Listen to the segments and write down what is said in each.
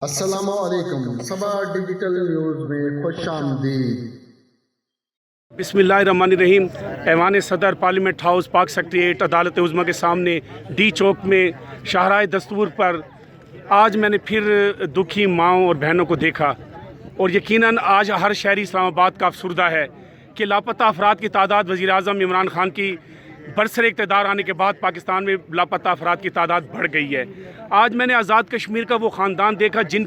السلام علیکم، صبا digital news میں خوش آمدید۔ بسم اللہ الرحمن الرحیم۔ ایوان صدر پارلیمنٹ ہاؤس پاک سیکریٹریٹ عدالت عظمیٰ کے سامنے ڈی چوک میں شاہراہ دستور پر آج میں نے پھر دکھی ماؤں اور بہنوں کو دیکھا، اور یقیناً آج ہر شہری اسلام آباد کا افسردہ ہے کہ لاپتہ افراد کی تعداد وزیر اعظم عمران خان کی برسر اقتدار آنے کے بعد پاکستان میں لاپتہ افراد کی تعداد بڑھ گئی ہے۔ آج میں نے آزادکشمیر کا وہ خاندان دیکھا جن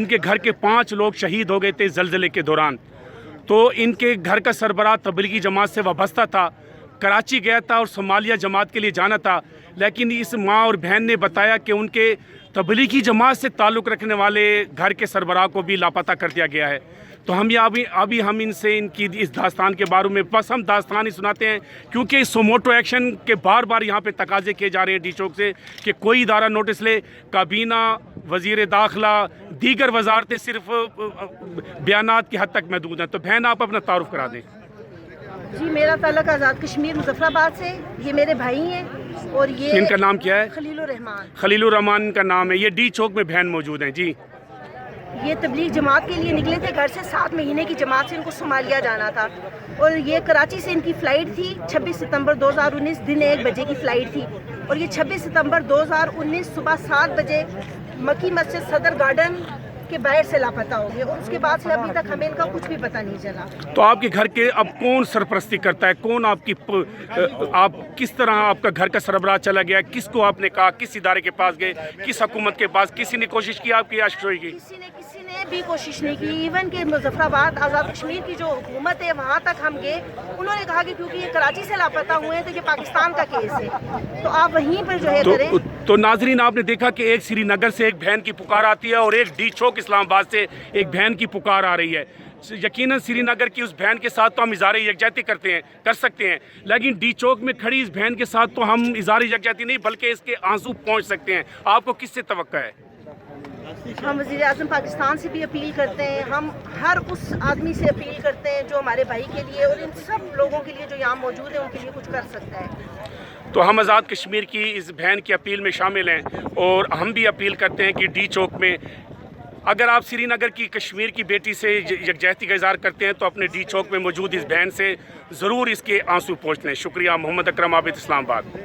کے گھر کے 5 لوگ شہید ہو گئے تھے زلزلے کے دوران۔ تو ان کے گھر کا سربراہ تبلیغی جماعت سے وابستہ تھا، کراچی گیا تھا اور صومالیہ جماعت کے لیے جانا تھا، لیکن اس ماں اور بہن نے بتایا کہ ان کے تبلیغی جماعت سے تعلق رکھنے والے گھر کے سربراہ کو بھی لاپتہ کر دیا گیا ہے۔ تو ہم ابھی ہم ان سے ان کی اس داستان کے بارے میں بس ہم داستان ہی سناتے ہیں، کیونکہ سوموٹو ایکشن کے بار بار یہاں پہ تقاضے کیے جا رہے ہیں ڈی چوک سے کہ کوئی ادارہ نوٹس لے۔ کابینہ، وزیر داخلہ، دیگر وزارتیں صرف بیانات کی حد تک محدود ہیں۔ تو بہن آپ اپنا تعارف کرا دیں۔ جی، میرا تعلق آزادکشمیر مظفر آباد سے، یہ میرے بھائی ہیں اور یہ ان کا نام کیا ہے؟ خلیل الرحمان کا نام ہے۔ یہ ڈی چوک میں بہن موجود ہیں۔ جی، یہ تبلیغ جماعت کے لیے نکلے تھے گھر سے، 7 مہینے کی جماعت سے ان کو صومالیہ جانا تھا، اور یہ کراچی سے ان کی فلائٹ تھی 26 ستمبر 2019 دن 1 بجے کی فلائٹ تھی، اور یہ 26 ستمبر 2019 صبح 7 بجے مکی مسجد صدر گارڈن کے باہر سے لاپتہ ہو گئے، اور اس کے بعد سے ابھی تک ہمیں ان کا کچھ بھی پتہ نہیں چلا۔ تو آپ کے گھر کے اب کون سرپرستی کرتا ہے؟ کون آپ کس طرح آپ کا گھر کا سربراہ چلا گیا؟ کس کو آپ نے کہا؟ کس ادارے کے پاس گئے؟ کس حکومت کے پاس؟ کسی نے کوشش کی آپ کی آشوئی کی؟ کسی نے بھی کوشش نہیں کی۔ ایون کہ مظفر آباد آزاد کشمیر کی جو حکومت ہے وہاں تک ہم گئے، انہوں نے کہا کہ کیونکہ یہ کراچی سے لاپتہ ہوئے ہیں تو یہ پاکستان کا کیس ہے، تو آپ وہیں پر جو ہے کریں۔ تو ناظرین، آپ نے دیکھا کہ ایک سری نگر سے ایک بہن کی پکار آتی ہے اور ایک ڈی چوک اسلام آباد سے ایک بہن کی پکار آ رہی ہے۔ یقیناً سری نگر کی اس بہن کے ساتھ تو ہم اظہار یکجہتی کر سکتے ہیں، لیکن ڈی چوک میں کھڑی اس بہن کے ساتھ تو ہم اظہار یکجہتی نہیں بلکہ اس کے آنسو پہنچ سکتے ہیں۔ آپ کو کس سے توقع ہے؟ ہم وزیر اعظم پاکستان سے بھی اپیل کرتے ہیں، ہم ہر اس آدمی سے اپیل کرتے ہیں جو ہمارے بھائی کے لیے اور ان سب لوگوں کے لیے جو یہاں موجود ہیں ان کے لیے کچھ کر سکتا ہے۔ تو ہم آزاد کشمیر کی اس بہن کی اپیل میں شامل ہیں، اور ہم بھی اپیل کرتے ہیں کہ ڈی چوک میں اگر آپ سری نگر کی کشمیر کی بیٹی سے یکجہتی کا اظہار کرتے ہیں تو اپنے ڈی چوک میں موجود اس بہن سے ضرور اس کے آنسو پہنچ لیں۔ شکریہ۔ محمد اکرم، عابد، اسلام آباد۔